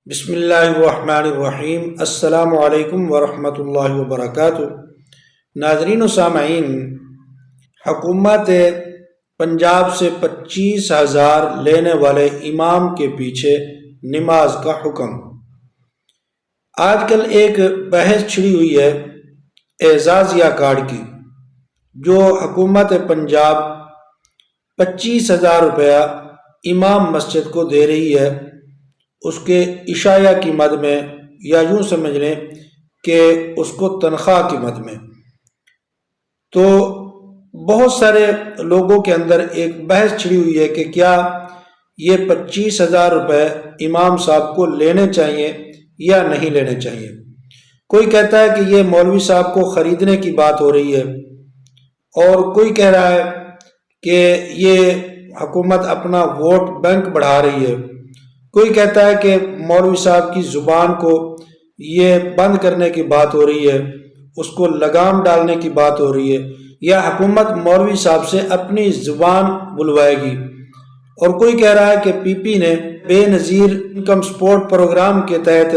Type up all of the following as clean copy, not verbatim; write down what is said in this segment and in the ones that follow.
بسم اللہ الرحمن الرحیم۔ السلام علیکم ورحمۃ اللہ وبرکاتہ۔ ناظرین و سامعین، حکومت پنجاب سے 25,000 لینے والے امام کے پیچھے نماز کا حکم۔ آج کل ایک بحث چھڑی ہوئی ہے اعزازیہ کارڈ کی، جو حکومت پنجاب 25,000 روپیہ امام مسجد کو دے رہی ہے، اس کے عشایہ کی مد میں، یا یوں سمجھ لیں کہ اس کو تنخواہ کی مد میں۔ تو بہت سارے لوگوں کے اندر ایک بحث چھڑی ہوئی ہے کہ کیا یہ 25,000 روپے امام صاحب کو لینے چاہیے یا نہیں لینے چاہیے۔ کوئی کہتا ہے کہ یہ مولوی صاحب کو خریدنے کی بات ہو رہی ہے، اور کوئی کہہ رہا ہے کہ یہ حکومت اپنا ووٹ بینک بڑھا رہی ہے۔ کوئی کہتا ہے کہ مولوی صاحب کی زبان کو یہ بند کرنے کی بات ہو رہی ہے، اس کو لگام ڈالنے کی بات ہو رہی ہے، یا حکومت مولوی صاحب سے اپنی زبان بلوائے گی۔ اور کوئی کہہ رہا ہے کہ پی پی نے بے نظیر انکم سپورٹ پروگرام کے تحت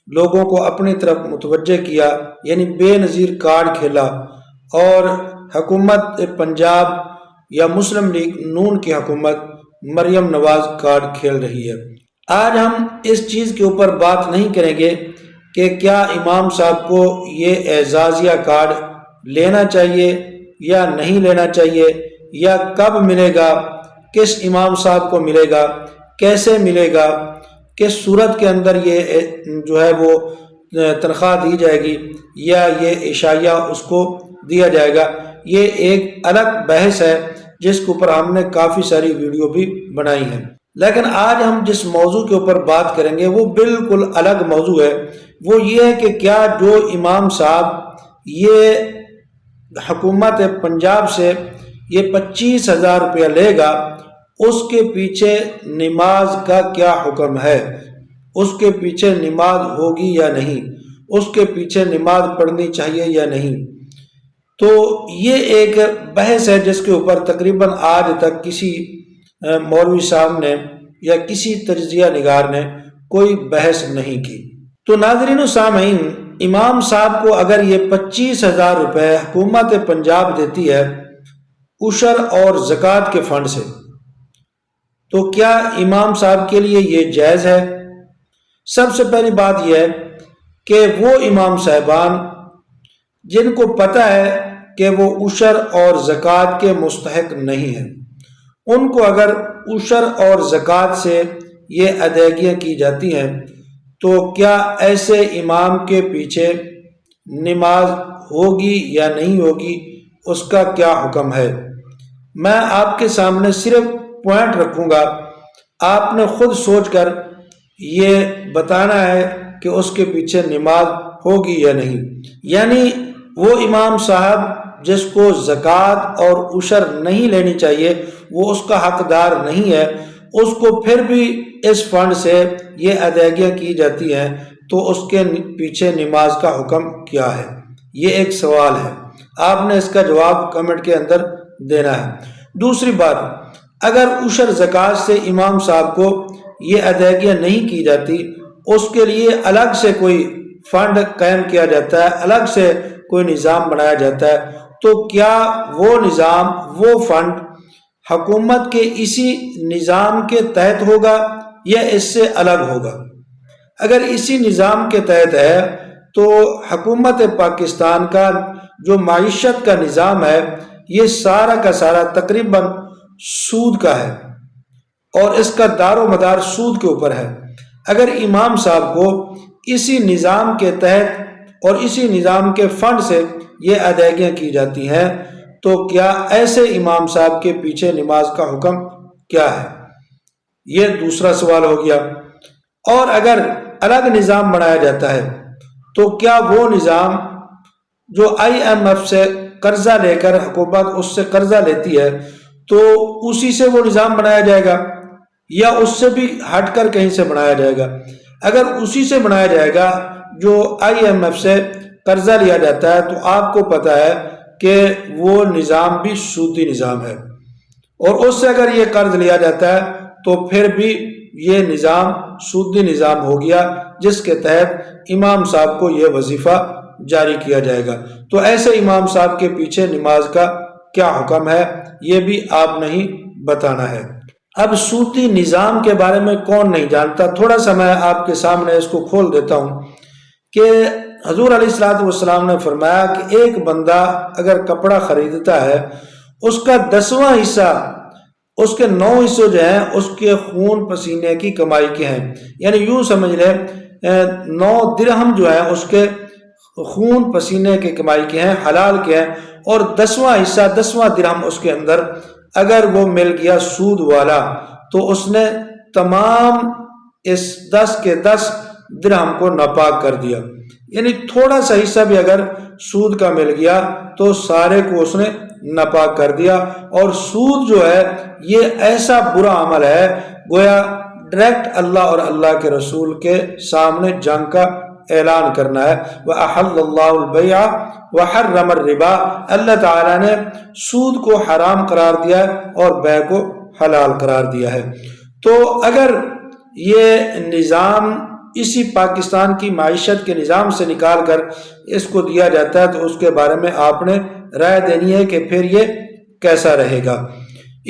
لوگوں کو اپنی طرف متوجہ کیا، یعنی بے نظیر کارڈ کھیلا، اور حکومت پنجاب یا مسلم لیگ نون کی حکومت مریم نواز کارڈ کھیل رہی ہے۔ آج ہم اس چیز کے اوپر بات نہیں کریں گے کہ کیا امام صاحب کو یہ اعزازیہ کارڈ لینا چاہیے یا نہیں لینا چاہیے، یا کب ملے گا، کس امام صاحب کو ملے گا، کیسے ملے گا، کس صورت کے اندر یہ جو ہے وہ تنخواہ دی جائے گی، یا یہ عشایہ اس کو دیا جائے گا۔ یہ ایک الگ بحث ہے جس کے اوپر ہم نے کافی ساری ویڈیو بھی بنائی ہیں، لیکن آج ہم جس موضوع کے اوپر بات کریں گے وہ بالکل الگ موضوع ہے۔ وہ یہ ہے کہ کیا جو امام صاحب یہ حکومت پنجاب سے یہ 25,000 روپیہ لے گا، اس کے پیچھے نماز کا کیا حکم ہے، اس کے پیچھے نماز ہوگی یا نہیں، اس کے پیچھے نماز پڑھنی چاہیے یا نہیں۔ تو یہ ایک بحث ہے جس کے اوپر تقریباً آج تک کسی مولوی صاحب نے یا کسی تجزیہ نگار نے کوئی بحث نہیں کی۔ تو ناظرین و سامعین، امام صاحب کو اگر یہ 25,000 روپے حکومت پنجاب دیتی ہے عشر اور زکوٰۃ کے فنڈ سے، تو کیا امام صاحب کے لیے یہ جائز ہے؟ سب سے پہلی بات یہ ہے کہ وہ امام صاحبان جن کو پتہ ہے کہ وہ عشر اور زکوٰۃ کے مستحق نہیں ہیں، ان کو اگر عشر اور زکوٰۃ سے یہ ادائیگیاں کی جاتی ہیں، تو کیا ایسے امام کے پیچھے نماز ہوگی یا نہیں ہوگی، اس کا کیا حکم ہے؟ میں آپ کے سامنے صرف پوائنٹ رکھوں گا، آپ نے خود سوچ کر یہ بتانا ہے کہ اس کے پیچھے نماز ہوگی یا نہیں۔ یعنی وہ امام صاحب جس کو زکوٰۃ اور عشر نہیں لینی چاہیے، وہ اس کا حقدار نہیں ہے، اس کو پھر بھی اس فنڈ سے یہ ادائیگیاں کی جاتی ہیں، تو اس کے پیچھے نماز کا حکم کیا ہے؟ یہ ایک سوال ہے، آپ نے اس کا جواب کمنٹ کے اندر دینا ہے۔ دوسری بات، اگر عشر زکوٰۃ سے امام صاحب کو یہ ادائیگیاں نہیں کی جاتی، اس کے لیے الگ سے کوئی فنڈ قائم کیا جاتا ہے، الگ سے کوئی نظام بنایا جاتا ہے، تو کیا وہ نظام، وہ فنڈ حکومت کے اسی نظام کے تحت ہوگا یا اس سے الگ ہوگا؟ اگر اسی نظام کے تحت ہے تو حکومت پاکستان کا جو معیشت کا نظام ہے، یہ سارا کا سارا تقریباً سود کا ہے، اور اس کا دار و مدار سود کے اوپر ہے۔ اگر امام صاحب کو اسی نظام کے تحت اور اسی نظام کے فنڈ سے یہ ادائیگیاں کی جاتی ہیں، تو کیا ایسے امام صاحب کے پیچھے نماز کا حکم کیا ہے؟ یہ دوسرا سوال ہو گیا۔ اور اگر الگ نظام بنایا جاتا ہے، تو کیا وہ نظام جو آئی ایم ایف سے قرضہ لے کر حکومت اس سے قرضہ لیتی ہے، تو اسی سے وہ نظام بنایا جائے گا، یا اس سے بھی ہٹ کر کہیں سے بنایا جائے گا؟ اگر اسی سے بنایا جائے گا جو آئی ایم ایف سے قرضہ لیا جاتا ہے، تو آپ کو پتہ ہے کہ وہ نظام بھی سودی نظام ہے، اور اس سے اگر یہ قرض لیا جاتا ہے تو پھر بھی یہ نظام سودی نظام ہو گیا، جس کے تحت امام صاحب کو یہ وظیفہ جاری کیا جائے گا۔ تو ایسے امام صاحب کے پیچھے نماز کا کیا حکم ہے، یہ بھی آپ نہیں بتانا ہے۔ اب سودی نظام کے بارے میں کون نہیں جانتا، تھوڑا سا میں آپ کے سامنے اس کو کھول دیتا ہوں کہ حضور علیہ الصلوۃ والسلام نے فرمایا کہ ایک بندہ اگر کپڑا خریدتا ہے، اس کا 10واں حصہ، اس کے 9 حصے جو ہیں اس کے خون پسینے کی کمائی کے ہیں، یعنی یوں سمجھ لیں 9 درہم جو ہیں اس کے خون پسینے کی کمائی کے ہیں، حلال کے ہیں، اور 10واں حصہ 10واں درہم اس کے اندر اگر وہ مل گیا سود والا، تو اس نے تمام اس 10 کے 10 درہم کو ناپاک کر دیا۔ یعنی تھوڑا سا حصہ بھی اگر سود کا مل گیا تو سارے کو اس نے ناپاک کر دیا۔ اور سود جو ہے یہ ایسا برا عمل ہے، گویا ڈائریکٹ اللہ اور اللہ کے رسول کے سامنے جنگ کا اعلان کرنا ہے۔ وَأَحَلَّ اللَّهُ الْبَيْعَ وَحَرَّمَ الرِّبَا، اللہ تعالیٰ نے سود کو حرام قرار دیا ہے اور بیع کو حلال قرار دیا ہے۔ تو اگر یہ نظام اسی پاکستان کی معیشت کے نظام سے نکال کر اس کو دیا جاتا ہے تو اس کے بارے میں آپ نے رائے دینی ہے کہ پھر یہ کیسا رہے گا۔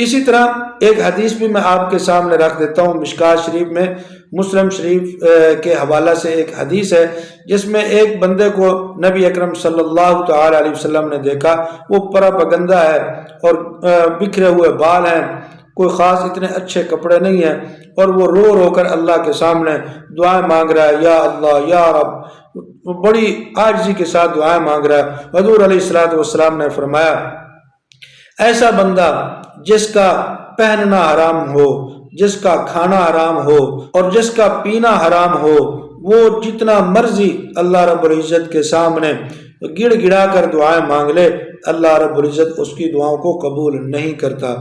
اسی طرح ایک حدیث بھی میں آپ کے سامنے رکھ دیتا ہوں، مشکوٰۃ شریف میں، مسلم شریف کے حوالہ سے ایک حدیث ہے جس میں ایک بندے کو نبی اکرم صلی اللہ تعالی علیہ وسلم نے دیکھا، وہ پراپگندہ ہے اور بکھرے ہوئے بال ہیں، کوئی خاص اتنے اچھے کپڑے نہیں ہیں، اور وہ رو رو کر اللہ کے سامنے دعائیں مانگ رہا ہے، یا اللہ یا رب، بڑی عاجزی کے ساتھ دعائیں مانگ رہا ہے۔ حضور علیہ الصلوۃ والسلام نے فرمایا ایسا بندہ جس کا پہننا حرام ہو، جس کا کھانا حرام ہو اور جس کا پینا حرام ہو، وہ جتنا مرضی اللہ رب العزت کے سامنے گڑ گڑا کر دعائیں مانگ لے، اللہ رب العزت اس کی دعاؤں کو قبول نہیں کرتا۔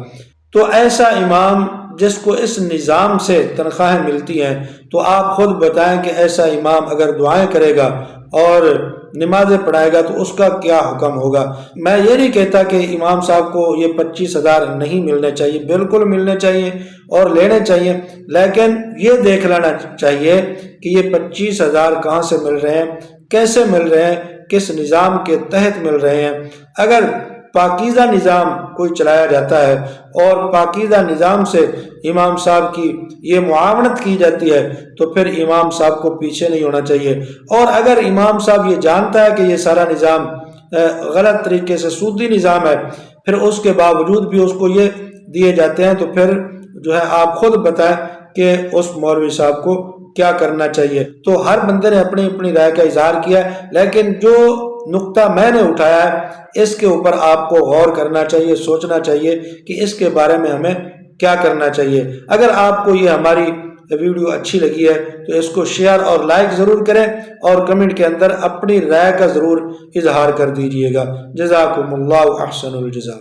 تو ایسا امام جس کو اس نظام سے تنخواہیں ملتی ہیں، تو آپ خود بتائیں کہ ایسا امام اگر دعائیں کرے گا اور نمازیں پڑھائے گا تو اس کا کیا حکم ہوگا۔ میں یہ نہیں کہتا کہ امام صاحب کو یہ 25,000 نہیں ملنے چاہیے، بالکل ملنے چاہیے اور لینے چاہیے، لیکن یہ دیکھ لینا چاہیے کہ یہ 25,000 کہاں سے مل رہے ہیں، کیسے مل رہے ہیں، کس نظام کے تحت مل رہے ہیں۔ اگر پاکیزہ نظام کوئی چلایا جاتا ہے اور پاکیزہ نظام سے امام صاحب کی یہ معاونت کی جاتی ہے تو پھر امام صاحب کو پیچھے نہیں ہونا چاہیے۔ اور اگر امام صاحب یہ جانتا ہے کہ یہ سارا نظام غلط طریقے سے سودی نظام ہے، پھر اس کے باوجود بھی اس کو یہ دیے جاتے ہیں، تو پھر جو ہے آپ خود بتائیں کہ اس مولوی صاحب کو کیا کرنا چاہیے۔ تو ہر بندے نے اپنی اپنی رائے کا اظہار کیا ہے، لیکن جو نقطہ میں نے اٹھایا ہے اس کے اوپر آپ کو غور کرنا چاہیے، سوچنا چاہیے کہ اس کے بارے میں ہمیں کیا کرنا چاہیے۔ اگر آپ کو یہ ہماری ویڈیو اچھی لگی ہے تو اس کو شیئر اور لائک ضرور کریں، اور کمنٹ کے اندر اپنی رائے کا ضرور اظہار کر دیجیے گا۔ جزاکم اللہ احسن الجزا۔